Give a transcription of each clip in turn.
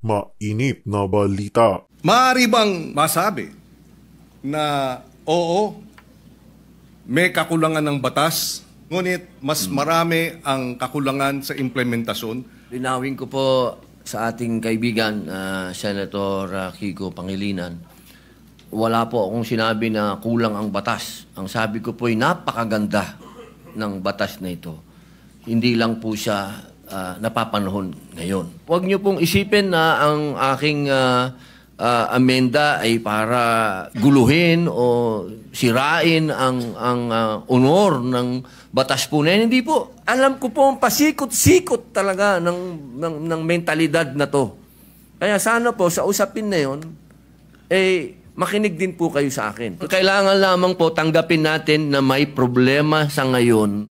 mainit na balita. Maaari bang masabi na oo, may kakulangan ng batas, ngunit mas marami ang kakulangan sa implementasyon? Linawin ko po sa ating kaibigan, Senator Kiko Pangilinan, wala po akong sinabi na kulang ang batas. Ang sabi ko po ay napakaganda ng batas na ito. Hindi lang po siya napapanahon ngayon. Huwag niyo pong isipin na ang aking amenda ay para guluhin o sirain ang honor ng batas po na yan. Hindi po. Alam ko po ang pasikot-sikot talaga ng mentalidad na to. Kaya sana po sa usapin na yon, makinig din po kayo sa akin. Kailangan lamang po tanggapin natin na may problema sa ngayon.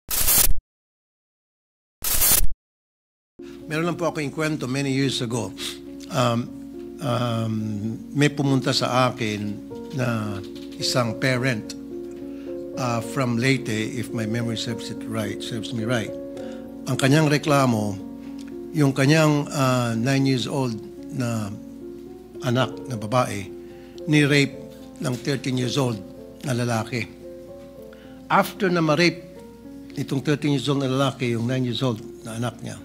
Meron lang po ako yung kwento many years ago. May pumunta sa akin na isang parent from Leyte, if my memory serves me right. Ang kanyang reklamo, yung kanyang 9 years old na anak na babae, ni-rape ng 13 years old na lalaki. After na ma-rape itong 13 years old na lalaki, yung 9 years old na anak niya,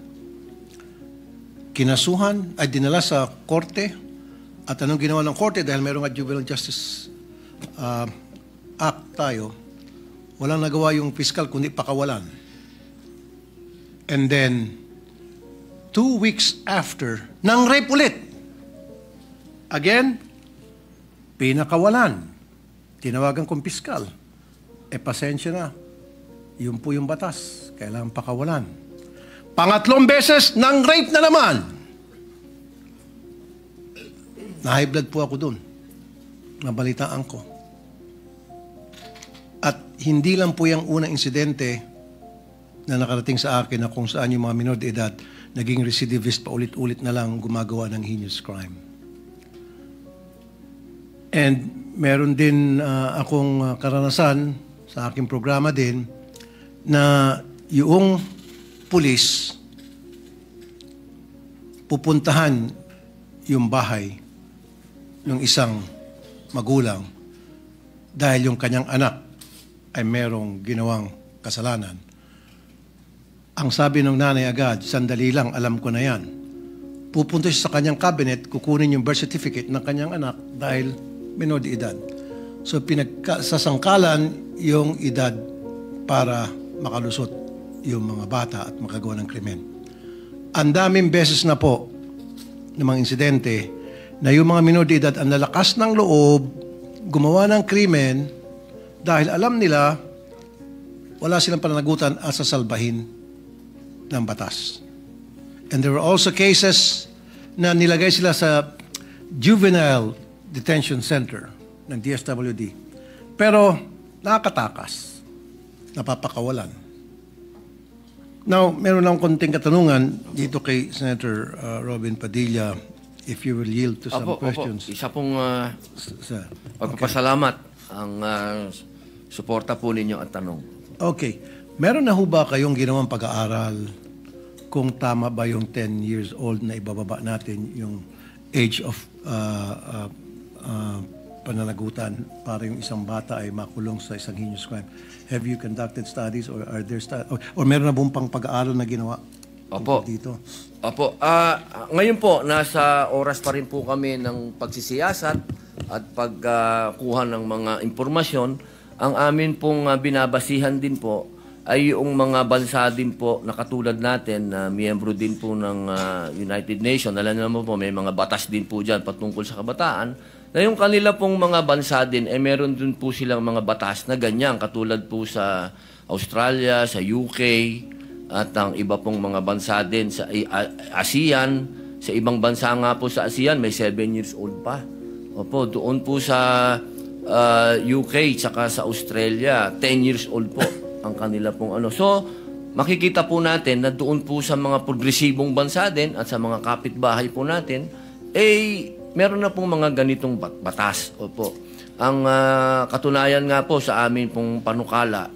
kinasuhan, ay dinala sa korte. At anong ginawa ng korte, dahil mayroong Juvenile Justice Act tayo, walang nagawa yung piskal kundi pakawalan. And then, 2 weeks after, nang rape ulit. Again, pinakawalan. Tinawagan kong piskal. Pasensya na. Yun po yung batas. Kailangan pakawalan. Pangatlong beses, nang rape na naman. Na-high blood po ako dun. Nabalitaan ko. At hindi lang po yung unang insidente na nakarating sa akin na kung saan yung mga minor de edad naging recidivist pa ulit-ulit na lang gumagawa ng heinous crime. And meron din akong karanasan sa aking programa din na yung pulis pupuntahan yung bahay ng isang magulang dahil yung kanyang anak ay merong ginawang kasalanan. Ang sabi ng nanay agad, sandali lang, alam ko na yan. Pupunta siya sa kanyang cabinet, kukunin yung birth certificate ng kanyang anak dahil menor de edad. So sasangkalan yung edad para makalusot yung mga bata at makagawa ng krimen. Ang daming beses na po ng mga insidente na yung mga minor de edad ang lalakas ng loob, gumawa ng krimen dahil alam nila wala silang pananagutan at sasalbahin ng batas. And there were also cases na nilagay sila sa juvenile detention center ng DSWD. Pero nakakatakas, napapakawalan. Now, meron lang konting katanungan dito kay Senator Robin Padilla, if you will yield to some questions. Isa pong pagpapasalamat ang suporta po ninyo at tanong. Okay. Meron na ho ba kayong ginawang pag-aaral kung tama ba yung 10 years old na ibababa natin yung age of pananagutan para yung isang bata ay makulong sa isang heinous crime? Have you conducted studies or are there or meron na buong pang pag-aaral na ginawa dito? Opo. Ngayon po, nasa oras pa rin po kami ng pagsisiyasat at pagkuha ng mga impormasyon. Ang amin pong binabasihan din po ay yung mga bansa din po na katulad natin na miyembro din po ng United Nations. Alam naman po, may mga batas din po dyan patungkol sa kabataan. Na yung kanila pong mga bansa din, meron din po silang mga batas na ganyan. Katulad po sa Australia, sa UK, at ang iba pong mga bansa din sa ASEAN. Sa ibang bansa nga po sa ASEAN, may 7 years old pa. Opo, doon po sa UK, tsaka sa Australia, 10 years old po ang kanila pong ano. So, makikita po natin na doon po sa mga progresibong bansa din at sa mga kapitbahay po natin, meron na pong mga ganitong batas. Opo. Ang katunayan nga po sa amin pong panukala,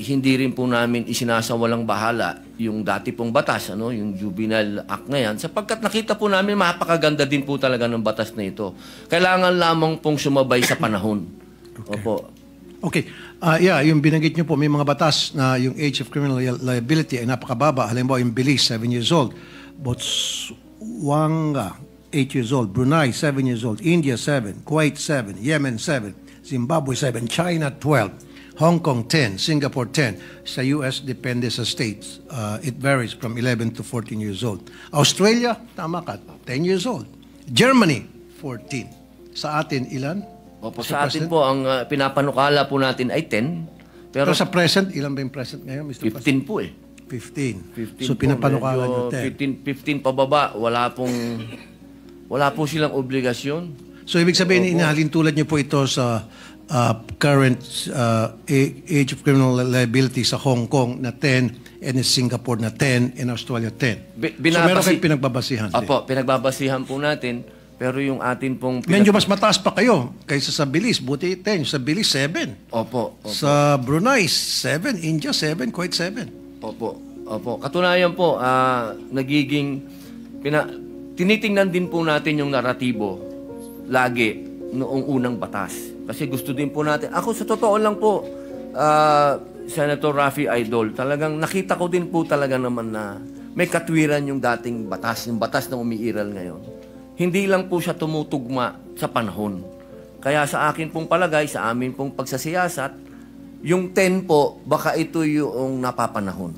hindi rin po namin isinasawalang bahala yung dati pong batas, yung Juvenile Act na yan, sapagkat nakita po namin mapakaganda din po talaga ng batas na ito. Kailangan lamang pong sumabay sa panahon. Opo. Okay. Yung binanggit nyo po, may mga batas na yung age of criminal liability ay napakababa. Halimbawa, yung Belize, 7 years old. Botswana, 8 years old. Brunei, 7 years old. India, 7. Kuwait, 7. Yemen, 7. Zimbabwe, 7. China, 12. Hong Kong, 10. Singapore, 10. Sa US, depende sa states. It varies from 11 to 14 years old. Australia, tama ka, 10 years old. Germany, 14. Sa atin, ilan? Opo, sa atin po, ang pinapanukala po natin ay 10. Pero sa present, ilan ba yung present ngayon, Mr. 15 President? po 15. So, pinapanukala nyo 10. 15 pababa, wala po silang obligasyon. So, ibig sabihin, inahalin tulad nyo po ito sa current age of criminal liability sa Hong Kong na 10, and in Singapore na 10, and Australia 10. So, meron kayong pinagbabasihan. Opo, pinagbabasihan po natin, pero yung atin pong... Medyo mas mataas pa kayo kaysa sa Belize. Buti 10. Sa Belize, 7. Opo. Sa Brunei, 7. India, 7. Kuwait, 7. Opo. Katunayan po, tinitingnan din po natin yung naratibo lagi noong unang batas. Kasi gusto din po natin. Ako sa totoo lang po, Senator Raffy Idol, talagang nakita ko din po talaga naman na may katwiran yung dating batas, yung batas na umiiral ngayon. Hindi lang po siya tumutugma sa panahon. Kaya sa akin pong palagay, sa amin pong pagsasiyasat, yung 10 po, baka ito yung napapanahon.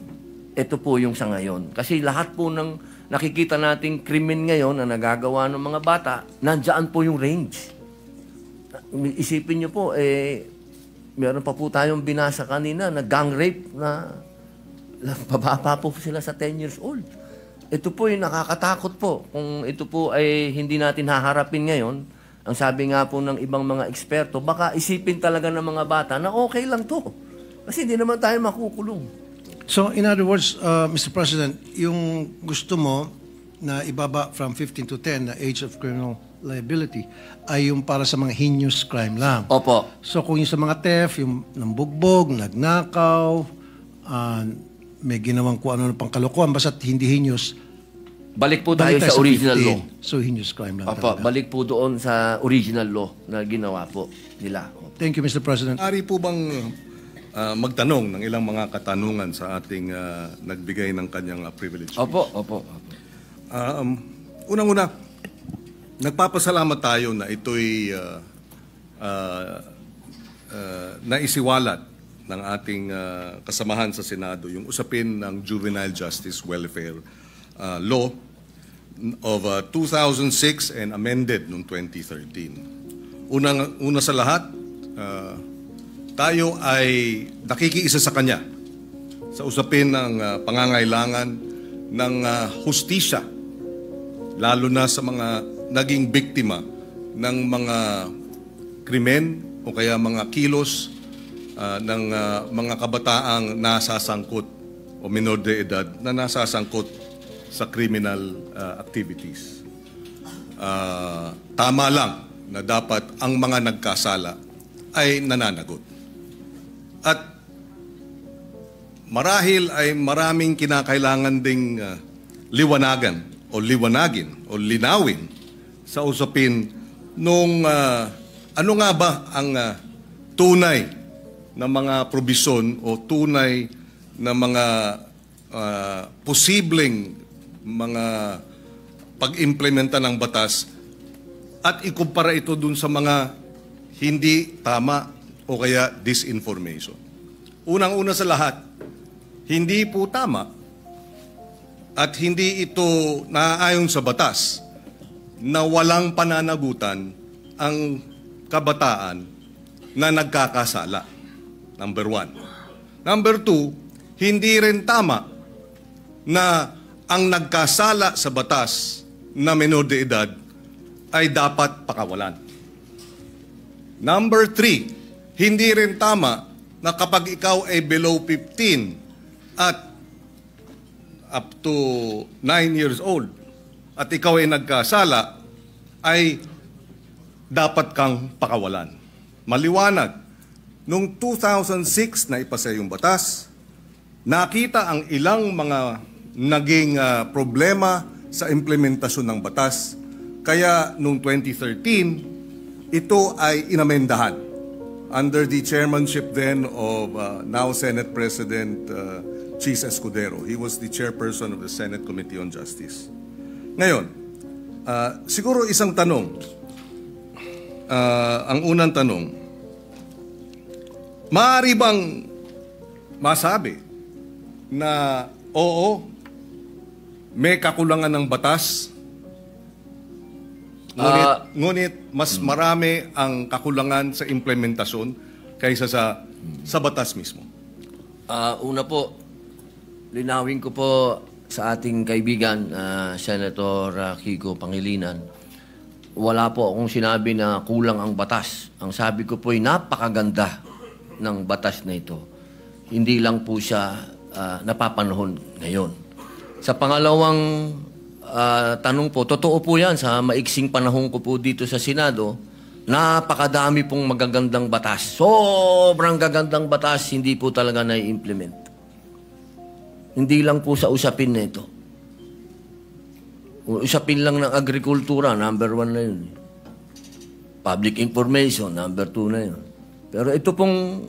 Ito po yung sa ngayon. Kasi lahat po ng nakikita nating krimen ngayon na nagagawa ng mga bata, nandiyan po yung range. Isipin nyo po, meron pa po tayong binasa kanina na gang rape na pababa po sila sa 10 years old. Ito po yung nakakatakot po. Kung ito po ay hindi natin haharapin ngayon, ang sabi nga po ng ibang mga eksperto, baka isipin talaga ng mga bata na okay lang to. Kasi hindi naman tayo makukulong. So, in other words, Mr. President, yung gusto mo na ibaba from 15 to 10 na age of criminal liability ay yung para sa mga heinous crime lang. Opo. So, kung yung sa mga theft, yung nambugbog, nagnakaw, may ginawang kung ano pang kalokohan, basta't hindi heinous, balik po tayo sa original 15. law. So, heinous crime lang Opo, talaga. balik po doon sa original law na ginawa po nila. Thank you, Mr. President. Ari po bang magtanong ng ilang mga katanungan sa ating nagbigay ng kanyang privilege? Opo. Unang-una, nagpapasalamat tayo na ito'y naisiwalat ng ating kasamahan sa Senado, yung usapin ng Juvenile Justice Welfare Law of 2006 and amended noong 2013. Una sa lahat, tayo ay nakikiisa sa kanya sa usapin ng pangangailangan ng hustisya, lalo na sa mga naging biktima ng mga krimen o kaya mga kilos ng mga kabataang nasasangkot o minor de edad na nasasangkot sa criminal activities. Tama lang na dapat ang mga nagkasala ay nananagot. At marahil ay maraming kinakailangan ding liwanagin o linawin sa usapin nung ano nga ba ang tunay na mga probisyon o tunay na mga posibleng mga pag-implementa ng batas at ikumpara ito dun sa mga hindi tama o kaya disinformation. Unang-una sa lahat, hindi po tama at hindi ito naaayon sa batas na walang pananagutan ang kabataan na nagkakasala. Number 1. Number 2, hindi rin tama na ang nagkasala sa batas na menor de edad ay dapat pakawalan. Number 3, hindi rin tama na kapag ikaw ay below 15 at up to 9 years old at ikaw ay nagkasala, ay dapat kang pakawalan. Maliwanag Noong 2006 na ipasa yung batas, nakita ang ilang mga naging problema sa implementasyon ng batas. Kaya noong 2013, ito ay inamendahan under the chairmanship then of now Senate President Chis Escudero. He was the chairperson of the Senate Committee on Justice. Ngayon, siguro isang tanong. Ang unang tanong, maaari bang masabi na oo, may kakulangan ng batas, ngunit mas marami ang kakulangan sa implementasyon kaysa sa batas mismo? Una po, linawin ko po sa ating kaibigan, Senator Kiko Pangilinan, wala po akong sinabi na kulang ang batas. Ang sabi ko po ay napakaganda ng batas na ito. Hindi lang po siya napapanahon ngayon. Sa pangalawang tanong po, totoo po yan sa maiksing panahon ko po dito sa Senado, napakadami pong magagandang batas. Sobrang gagandang batas, hindi po talaga na-implement. Hindi lang po sa usapin na ito. Usapin lang ng agrikultura, number 1 na yun. Public information, number 2 na yun. Pero ito pong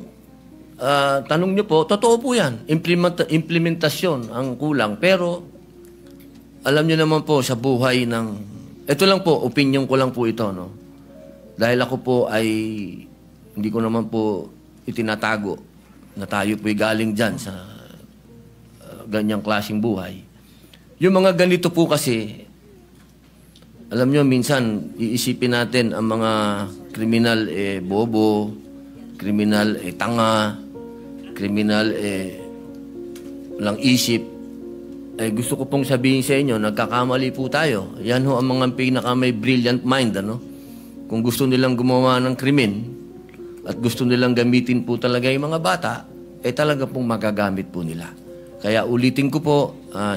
tanong nyo po, totoo po yan. Implementasyon ang kulang. Pero alam nyo naman po sa buhay ng... Ito lang po, opinion ko lang po ito. No? Dahil ako po ay hindi ko naman po itinatago na tayo po'y galing dyan sa ganyang klaseng buhay. Yung mga ganito po kasi, alam nyo, minsan iisipin natin ang mga kriminal bobo, kriminal tanga, kriminal walang isip. Gusto ko pong sabihin sa inyo, nagkakamali po tayo. Yan ho ang mga pinaka may brilliant mind, ano? Kung gusto nilang gumawa ng krimen at gusto nilang gamitin po talaga yung mga bata, talaga pong magagamit po nila. Kaya ulitin ko po,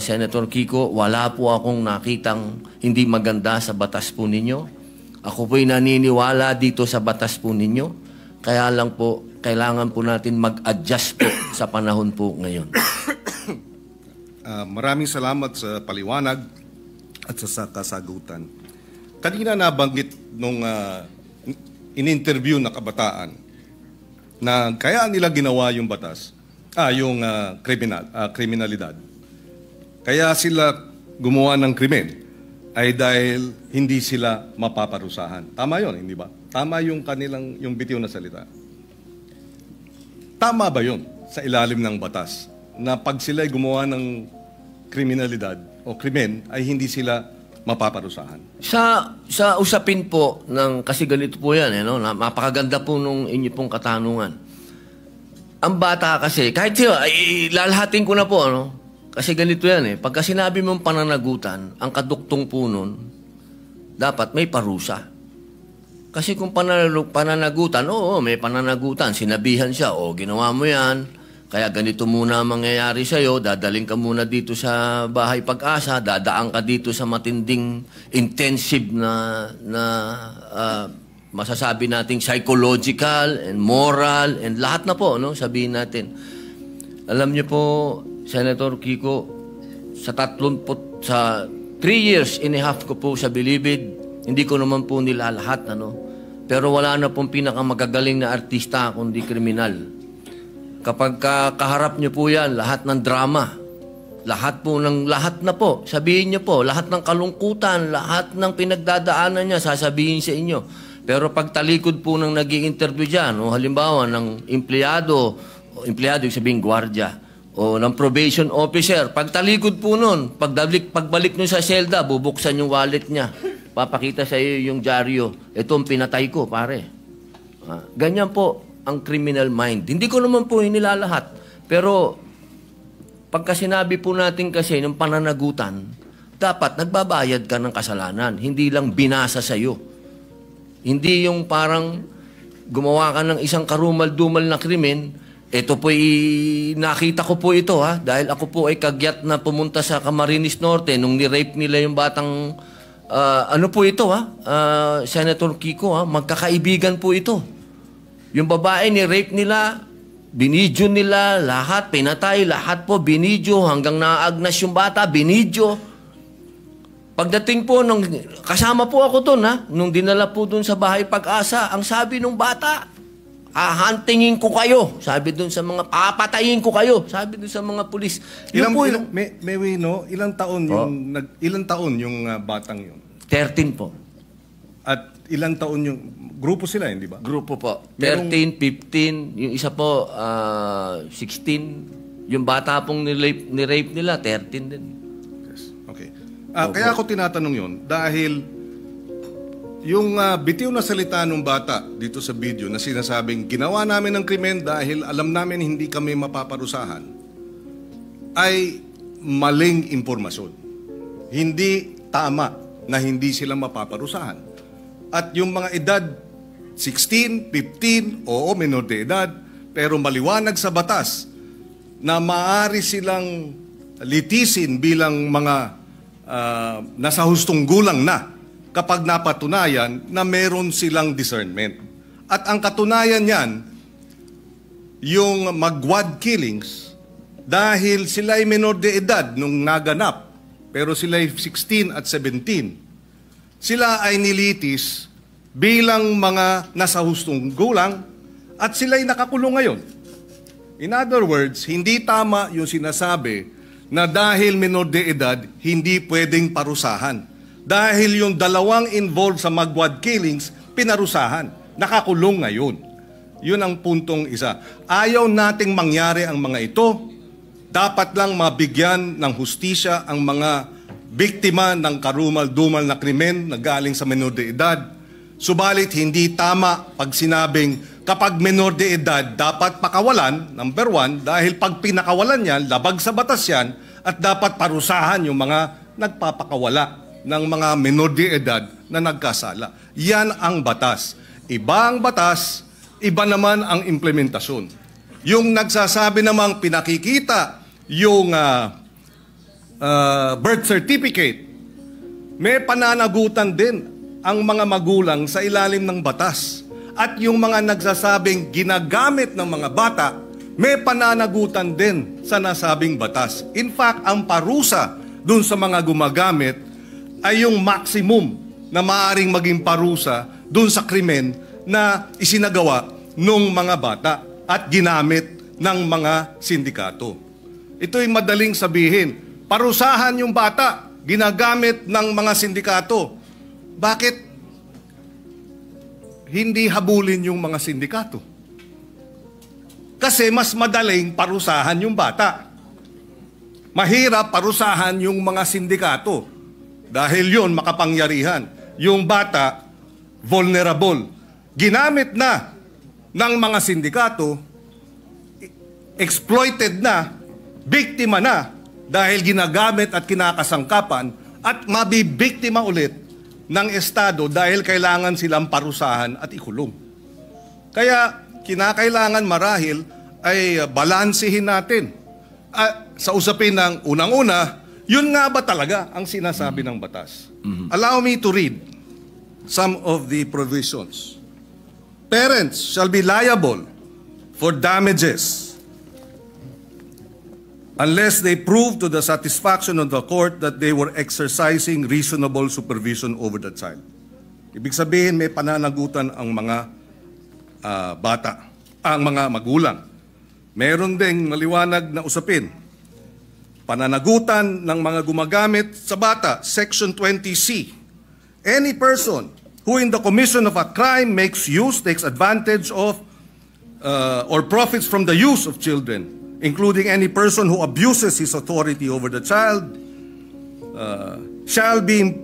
Senator Kiko, wala po akong nakitang hindi maganda sa batas po ninyo. Ako po'y naniniwala dito sa batas po ninyo. Kaya lang po, kailangan po natin mag-adjust po sa panahon po ngayon. Maraming salamat sa paliwanag at sa kasagutan. Kanina nabanggit nung in-interview na kabataan na kaya nila ginawa yung batas, yung kriminalidad. Kaya sila gumawa ng krimen ay dahil hindi sila mapaparusahan. Tama yun, hindi ba? Tama yung yung bitiw na salita. Tama ba yun sa ilalim ng batas na pag sila gumawa ng kriminalidad o krimen ay hindi sila mapaparusahan? Sa usapin po ng, kasi ganito po yan, no? Napakaganda po nung inyo pong katanungan. Ang bata kasi, kahit siya, lalahatin ko na po, ano? Kasi ganito yan Pagka sinabi mong pananagutan, ang kaduktong po nun, dapat may parusa. Kasi kung pananagutan, oo, may pananagutan. Sinabihan siya, ginawa mo yan, kaya ganito muna ang mangyayari sa'yo, dadaling ka muna dito sa Bahay Pag-asa, dadaan ka dito sa matinding intensive na masasabi nating psychological and moral and lahat na po, no? Sabihin natin. Alam niyo po, Senator Kiko, sa 3 years and a half ko po sa Bilibid, hindi ko naman po nila lahat, ano? Pero wala na pong pinakamagagaling na artista kundi kriminal. Kapag kaharap niyo po yan, lahat ng drama, lahat na po, sabihin niyo po, lahat ng kalungkutan, lahat ng pinagdadaanan niya, sasabihin sa inyo. Pero pag talikod po ng nag-i-interview dyan, o halimbawa ng empleyado yung sabihin gwardiya, o ng probation officer, pag talikod po nun, pagbalik nyo sa selda, bubuksan yung wallet niya, papakita sa iyo yung dyaryo, itong pinatay ko, pare. Ganyan po ang criminal mind. Hindi ko naman po inilalahat, pero pagka sinabi po natin kasi ng pananagutan, dapat nagbabayad ka ng kasalanan, hindi lang binasa sa iyo. Hindi yung parang gumawa ka ng isang karumal-dumal na krimen, ito po nakita ko po ito dahil ako po ay kagyat na pumunta sa Camarines Norte nung ni-rape nila yung batang, ano po ito Senator Kiko magkakaibigan po ito. Yung babae ni-rape nila, binidyo nila, lahat, pinatay, lahat po, binidyo, hanggang naagnas yung bata, binidyo. Pagdating po, kasama po ako doon, nung dinala po doon sa Bahay Pag-asa, ang sabi nung bata, hahantingin ko kayo. Sabi doon sa mga, papatayin ko kayo. Sabi doon sa mga pulis. Ilang taon yung batang yun? 13 po. At ilang taon yung grupo sila, hindi ba? Grupo po. 13, 15, yung isa po 16. Yung bata pong ni-rape nila, 13 din. Yes. Okay. Kaya ako tinatanong yun dahil yung bitiw na salita ng bata dito sa video na sinasabing ginawa namin ng krimen dahil alam namin hindi kami mapaparusahan ay maling impormasyon. Hindi tama na hindi sila mapaparusahan. At yung mga edad 16, 15, oo, menor de edad, pero maliwanag sa batas na maaari silang litisin bilang mga nasa hustong gulang na kapag napatunayan na meron silang discernment. At ang katunayan niyan, yung magwad killings, dahil sila ay menor de edad nung naganap, pero sila ay 16 at 17, sila ay nilitis bilang mga nasa hustong gulang at sila ay nakakulong ngayon. In other words, hindi tama yung sinasabi na dahil menor de edad, hindi pwedeng parusahan. Dahil yung dalawang involved sa magwad killings, pinarusahan. Nakakulong ngayon. Yun ang puntong isa. Ayaw nating mangyari ang mga ito. Dapat lang mabigyan ng hustisya ang mga biktima ng karumal-dumal na krimen na galing sa menor de edad. Subalit hindi tama pag sinabing kapag menor de edad dapat pakawalan, number one, dahil pag pinakawalan yan, labag sa batas yan, at dapat parusahan yung mga nagpapakawala ng mga menor de edad na nagkasala. Yan ang batas. Iba ang batas, iba naman ang implementasyon. Yung nagsasabi namang pinakikita yung birth certificate, may pananagutan din ang mga magulang sa ilalim ng batas. At yung mga nagsasabing ginagamit ng mga bata, may pananagutan din sa nasabing batas. In fact, ang parusa dun sa mga gumagamit ay yung maximum na maaaring maging parusa dun sa krimen na isinagawa ng mga bata at ginamit ng mga sindikato. Ito'y madaling sabihin, parusahan yung bata, ginagamit ng mga sindikato. Bakit hindi habulin yung mga sindikato? Kasi mas madaling parusahan yung bata. Mahirap parusahan yung mga sindikato. Dahil yun makapangyarihan. Yung bata, vulnerable. Ginamit na ng mga sindikato, exploited na, biktima na, dahil ginagamit at kinakasangkapan, at mabibiktima ulit ng Estado dahil kailangan silang parusahan at ikulong. Kaya kinakailangan marahil ay balansehin natin. Sa usapin ng unang-una, yun nga ba talaga ang sinasabi ng batas? Allow me to read some of the provisions. Parents shall be liable for damages unless they prove to the satisfaction of the court that they were exercising reasonable supervision over the child. Ibig sabihin, may pananagutan ang mga bata, ang mga magulang. Meron ding maliwanag na usapin. Pananagutan ng mga gumagamit sa bata, Section 20C. Any person who in the commission of a crime makes use, takes advantage of, or profits from the use of children, including any person who abuses his authority over the child, shall be,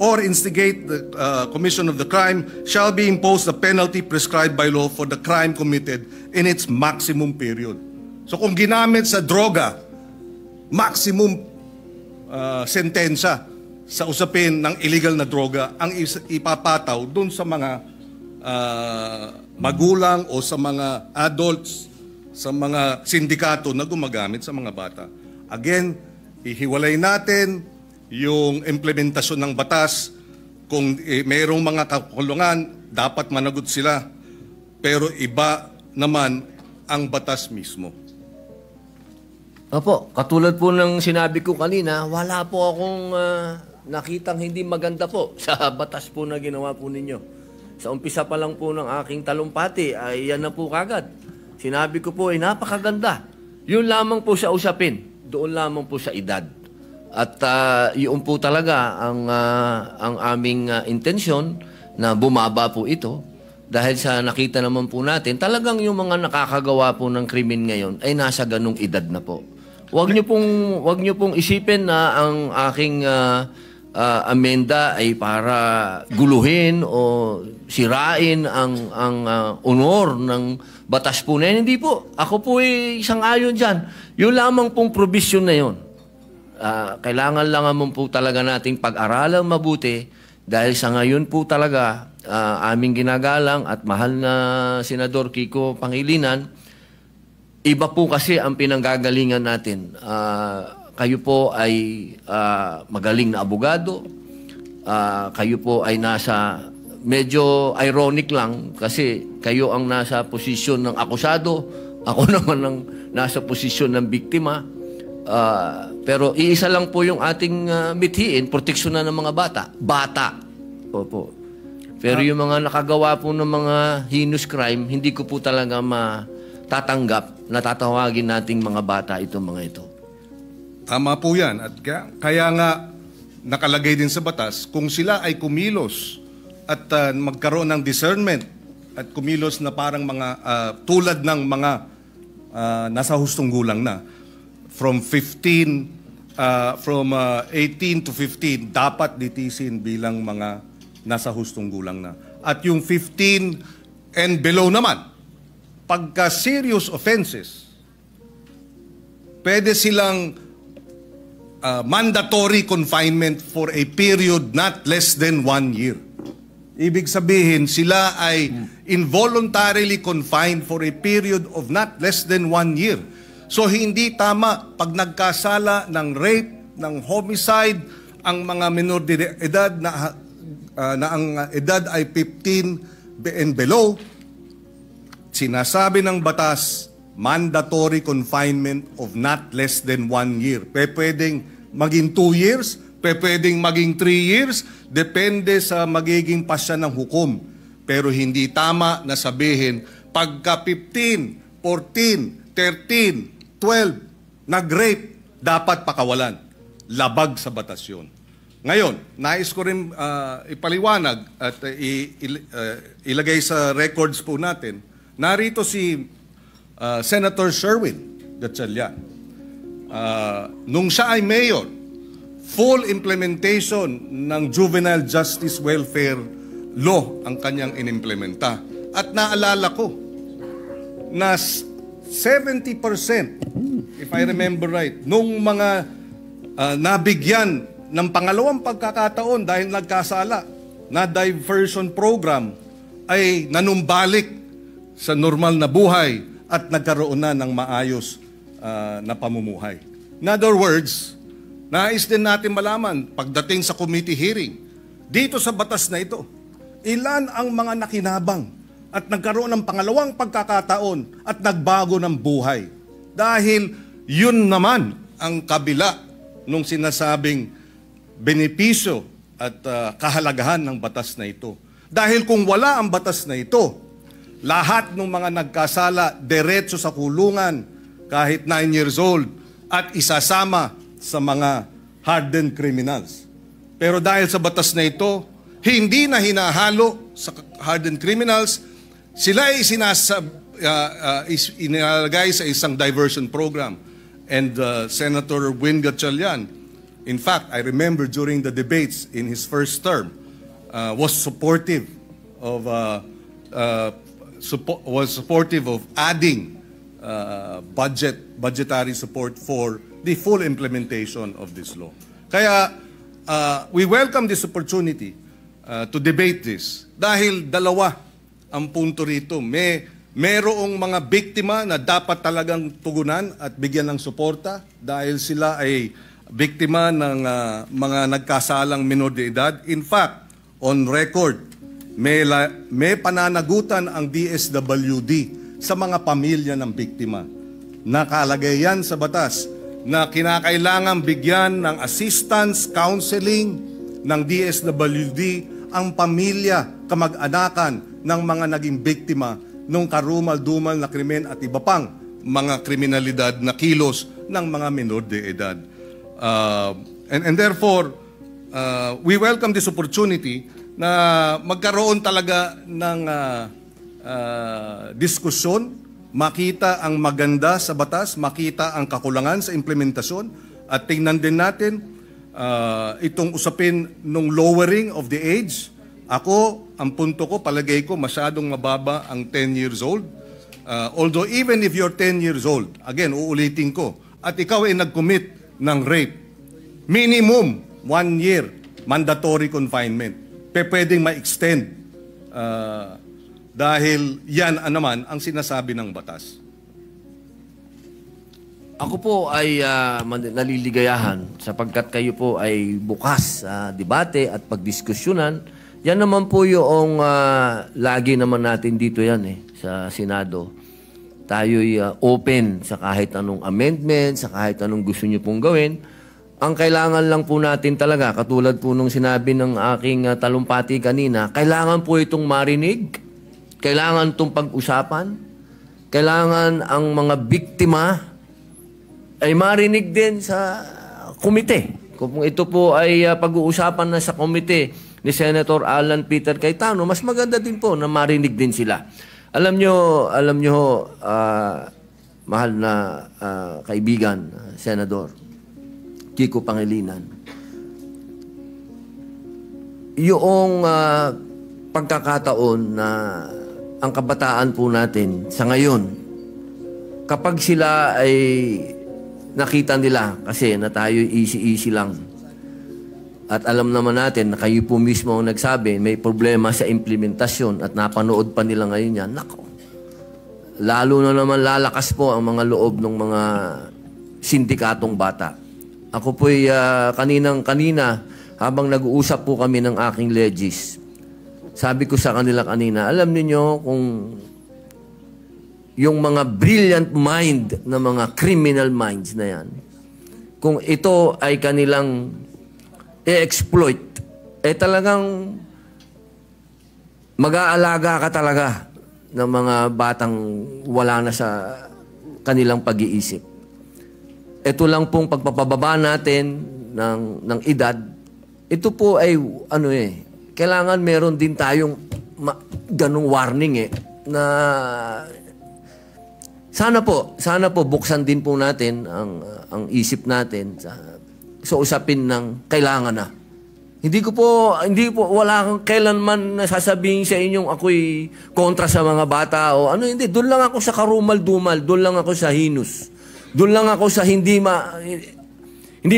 or instigate the commission of the crime, shall be imposed a penalty prescribed by law for the crime committed in its maximum period. So kung ginamit sa droga, maximum sentensya sa usapin ng illegal na droga ang ipapataw dun sa mga magulang o sa mga adults, sa mga sindikato na gumagamit sa mga bata. Again, ihiwalay natin yung implementasyon ng batas Kung mayroong mga kakulungan, dapat managot sila. Pero iba naman ang batas mismo. Opo, katulad po ng sinabi ko kanina, wala po akong nakitang hindi maganda po sa batas po na ginawa po ninyo. Sa umpisa pa lang po ng aking talumpati, ay yan na po kagad. Sinabi ko po ay napakaganda. Yun lamang po sa usapin, doon lamang po sa edad. At yun po talaga ang aming intensyon na bumaba po ito. Dahil sa nakita naman po natin, talagang yung mga nakakagawa po ng krimen ngayon ay nasa ganung edad na po. Huwag niyo pong isipin na ang aking amenda ay para guluhin o sirain ang honor ng batas po na yan. Hindi po. Ako po ay isang ayon dyan. Yung lamang pong provision na yun. Kailangan lang naman po talaga nating pag-aralang mabuti dahil sa ngayon po talaga aming ginagalang at mahal na Senador Kiko Pangilinan, iba po kasi ang pinanggagalingan natin. Kayo po ay magaling na abogado. Kayo po ay nasa, medyo ironic lang kasi kayo ang nasa posisyon ng akusado. Ako naman ang nasa posisyon ng biktima. Pero iisa lang po yung ating mithiin, proteksyon na ng mga bata. Bata. Opo. Pero yung mga nakagawa po ng mga heinous crime, hindi ko po talaga matatanggap na tatawagin nating mga bata itong mga ito. Tama po yan. At kaya nga nakalagay din sa batas, kung sila ay kumilos at magkaroon ng discernment at kumilos na parang mga tulad ng mga nasa hustong gulang na, from 18 to 15, dapat litisin bilang mga nasa hustong gulang na. At yung 15 and below naman, pagka serious offenses, pwede silang mandatory confinement for a period not less than 1 year. Ibig sabihin, sila ay involuntarily confined for a period of not less than 1 year. So hindi tama pag nagkasala ng rape, ng homicide, ang mga minor de edad na ang edad ay 15 and below, sinasabi ng batas, mandatory confinement of not less than 1 year. Pwedeng maging 2 years, pwedeng maging 3 years, depende sa magiging pasya ng hukom. Pero hindi tama na sabihin, pagka 15, 14, 13, 12, nag-rape, dapat pakawalan. Labag sa batas yun. Ngayon, nais ko rin ipaliwanag at ilagay sa records po natin, narito si Senator Sherwin Gatchalian. Nung siya ay mayor, full implementation ng Juvenile Justice Welfare Law ang kanyang inimplementa. At naalala ko na 70%, if I remember right, nung mga nabigyan ng pangalawang pagkakataon dahil nagkasala na diversion program ay nanumbalik sa normal na buhay at nagkaroon na ng maayos na pamumuhay. In other words, nais din natin malaman pagdating sa committee hearing, dito sa batas na ito, ilan ang mga nakinabang at nagkaroon ng pangalawang pagkakataon at nagbago ng buhay. Dahil yun naman ang kabila nung sinasabing benepisyo at kahalagahan ng batas na ito. Dahil kung wala ang batas na ito, lahat ng mga nagkasala, diretso sa kulungan, kahit 9 years old, at isasama sa mga hardened criminals. Pero dahil sa batas na ito, hindi na hinahalo sa hardened criminals, sila ay inilagay sa isang diversion program. And Senator Win Gatchalian, in fact, I remember during the debates in his first term, was supportive of adding budgetary support for the full implementation of this law. Kaya we welcome this opportunity to debate this dahil dalawa ang punto rito. Merong mga biktima na dapat talagang tugunan at bigyan ng suporta dahil sila ay biktima ng mga nagkasalang minor de edad. In fact, on record, may pananagutan ang DSWD sa mga pamilya ng biktima. Nakalagay yan sa batas na kinakailangan bigyan ng assistance, counseling ng DSWD ang pamilya, kamag-anakan ng mga naging biktima ng karumal-dumal na krimen at iba pang mga kriminalidad na kilos ng mga menor de edad. And therefore, we welcome this opportunity na magkaroon talaga ng diskusyon, makita ang maganda sa batas, makita ang kakulangan sa implementasyon, at tingnan din natin itong usapin ng lowering of the age. Ako, ang punto ko, palagay ko, masyadong mababa ang 10 years old. Although even if you're 10 years old, again, uulitin ko, at ikaw ay nag-commit ng rape, minimum 1 year mandatory confinement. Pwedeng ma-extend dahil yan naman ang sinasabi ng batas. Ako po ay naliligayahan sapagkat kayo po ay bukas sa debate at pagdiskusyonan. Yan naman po yung lagi naman natin dito yan sa Senado. Tayo'y open sa kahit anong amendment, sa kahit anong gusto nyo pong gawin. Ang kailangan lang po natin talaga, katulad po nung sinabi ng aking talumpati kanina, kailangan po itong marinig, kailangan itong pag-usapan, kailangan ang mga biktima ay marinig din sa komite. Kung ito po ay pag-uusapan na sa komite ni Senator Alan Peter Cayetano, mas maganda din po na marinig din sila. Alam nyo, mahal na kaibigan, Senador Kiko Pangilinan, yung pagkakataon na ang kabataan po natin sa ngayon, kapag sila ay nakita nila kasi na tayo easy-easy lang, at alam naman natin na kayo po mismo ang nagsabi, may problema sa implementasyon at napanood pa nila ngayon yan, nako, lalo na naman lalakas po ang mga loob ng mga sindikatong bata. Ako po'y kanina habang nag-uusap po kami ng aking legis, sabi ko sa kanila kanina, alam niyo kung yung mga brilliant mind na mga criminal minds na yan, kung ito ay kanilang i-exploit, talagang mag-aalaga ka talaga ng mga batang wala na sa kanilang pag-iisip. Ito lang pong pagpapababa natin ng edad, ito po ay kailangan meron din tayong ganung warning na sana po buksan din po natin ang isip natin sa usapin ng kailangan na. Hindi po wala kang kailanman nasasabihin sa inyong ako'y kontra sa mga bata o hindi. Doon lang ako sa karumal-dumal, doon lang ako sa hinus. Doon lang ako sa hindi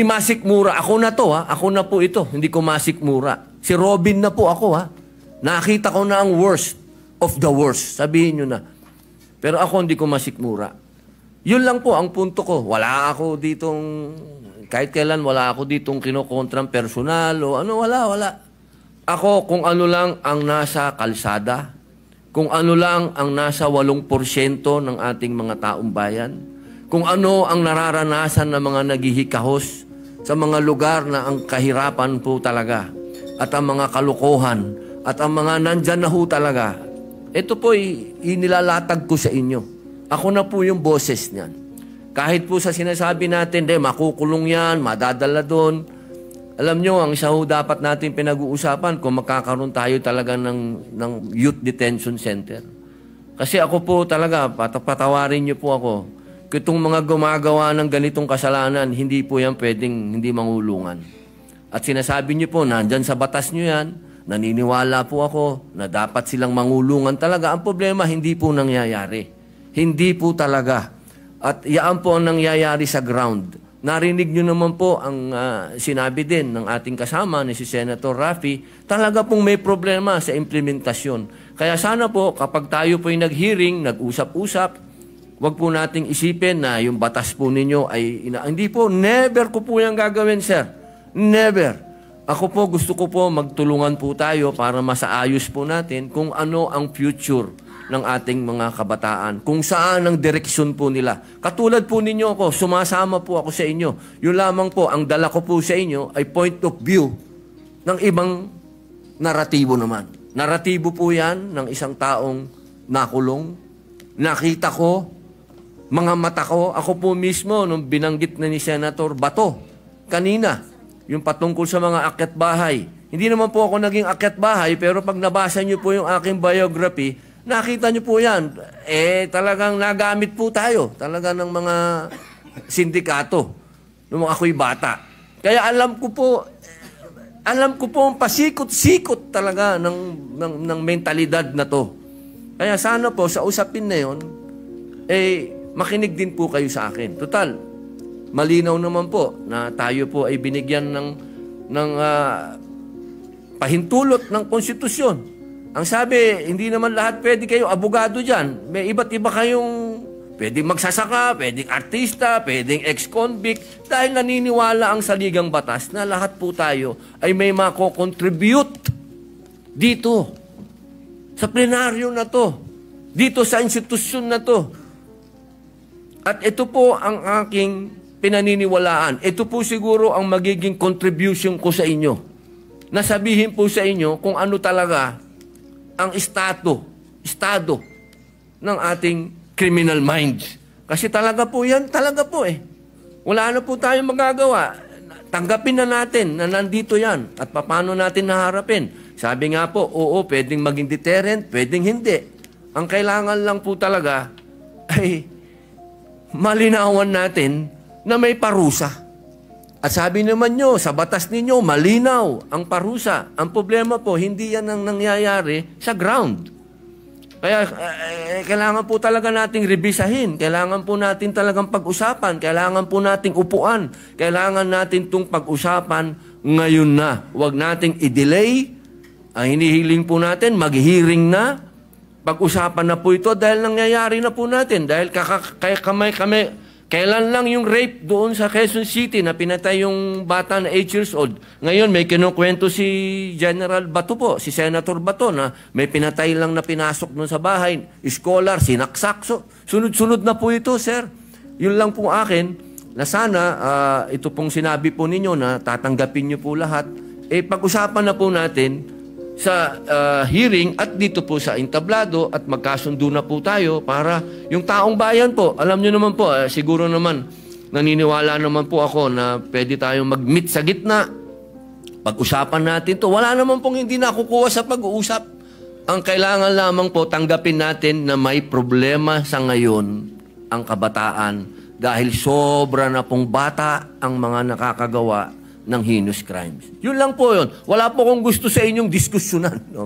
masikmura. Ako na to, ako na po ito. Hindi ko masikmura. Si Robin na po ako, Nakita ko na ang worst of the worst. Sabihin nyo na. Pero ako hindi ko masikmura. Yun lang po ang punto ko. Wala ako ditong, kahit kailan wala ako ditong kinokontrang personal o wala. Ako kung ano lang ang nasa kalsada, kung ano lang ang nasa 8% ng ating mga taong bayan, kung ano ang nararanasan ng mga naghihikahos sa mga lugar na ang kahirapan po talaga at ang mga kalukuhan at ang mga nandyan na ho talaga, ito po inilalatag ko sa inyo. Ako na po yung boses niyan. Kahit po sa sinasabi natin, makukulong yan, madadala doon. Alam nyo, ang isa ho dapat natin pinag-uusapan kung magkakaroon tayo talaga ng youth detention center. Kasi ako po talaga, patawarin nyo po ako, itong mga gumagawa ng ganitong kasalanan, hindi po yan pwedeng hindi mangulungan. At sinasabi niyo po, nandyan sa batas niyo yan, naniniwala po ako na dapat silang mangulungan talaga. Ang problema, hindi po nangyayari. Hindi po talaga. At yaan po ang nangyayari sa ground. Narinig niyo naman po ang sinabi din ng ating kasama ni si Senator Raffy, talaga pong may problema sa implementasyon. Kaya sana po, kapag tayo po'y nag-hearing, nag-usap-usap, wag po nating isipin na yung batas po ninyo ay hindi po, never ko po yung gagawin, sir. Never. Ako po, gusto ko po magtulungan po tayo para masaayos po natin kung ano ang future ng ating mga kabataan, kung saan ang direksyon po nila. Katulad po ninyo ako, sumasama po ako sa inyo. Yun lamang po, ang dala ko po sa inyo ay point of view ng ibang naratibo naman. Naratibo po yan ng isang taong nakulong. Nakita ko, mga mata ko, ako po mismo, nung binanggit na ni Senator Bato, kanina, yung patungkol sa mga akyat bahay. Hindi naman po ako naging akyat bahay, pero pag nabasa niyo po yung aking biography, nakita niyo po yan. Talagang nagamit po tayo. Talaga ng mga sindikato nung ako'y bata. Kaya alam ko po ang pasikot-sikot talaga ng mentalidad na to. Kaya sana po sa usapin na yon, makinig din po kayo sa akin. Total, malinaw naman po na tayo po ay binigyan ng pahintulot ng konstitusyon. Ang sabi, hindi naman lahat pwede kayo abogado dyan. May iba't iba kayong pwedeng magsasaka, pwedeng artista, pwedeng ex-convict. Dahil naniniwala ang saligang batas na lahat po tayo ay may mako-contribute dito. Sa plenaryo na to. Dito sa institusyon na to. At ito po ang aking pinaniniwalaan. Ito po siguro ang magiging contribution ko sa inyo. Nasabihin po sa inyo kung ano talaga ang estado ng ating criminal minds. Kasi talaga po yan, talaga po Wala na po tayong magagawa. Tanggapin na natin na nandito yan at paano natin naharapin. Sabi nga po, oo, pwedeng maging deterrent, pwedeng hindi. Ang kailangan lang po talaga ay malinawan natin na may parusa. At sabi naman nyo, sa batas ninyo, malinaw ang parusa. Ang problema po, hindi yan ang nangyayari sa ground. Kaya kailangan po talaga nating rebisahin. Kailangan po natin talagang pag-usapan. Kailangan po nating upuan. Kailangan natin itong pag-usapan ngayon na. Huwag nating i-delay. Ang hinihiling po natin, mag-hearing na. Pag-usapan na po ito dahil nangyayari na po natin. Dahil kailan lang yung rape doon sa Quezon City na pinatay yung bata na 8 years old. Ngayon may kinukwento si General Bato po, si Senator Bato na may pinatay lang na pinasok doon sa bahay. Scholar, sinaksak. So, sunod-sunod na po ito, sir. Yun lang po akin na sana ito pong sinabi po ninyo na tatanggapin nyo po lahat. Pag-usapan na po natin sa hearing at dito po sa entablado at magkasundo na po tayo para yung taong bayan po, alam nyo naman po, siguro naman naniniwala naman po ako na pwede tayong mag-meet sa gitna. Pag-usapan natin to. Wala naman pong hindi nakukuha sa pag-uusap. Ang kailangan lamang po tanggapin natin na may problema sa ngayon ang kabataan dahil sobra na pong bata ang mga nakakagawa ng heinous crimes. Yun lang po yun. Wala po kong gusto sa inyong diskusyonan. No?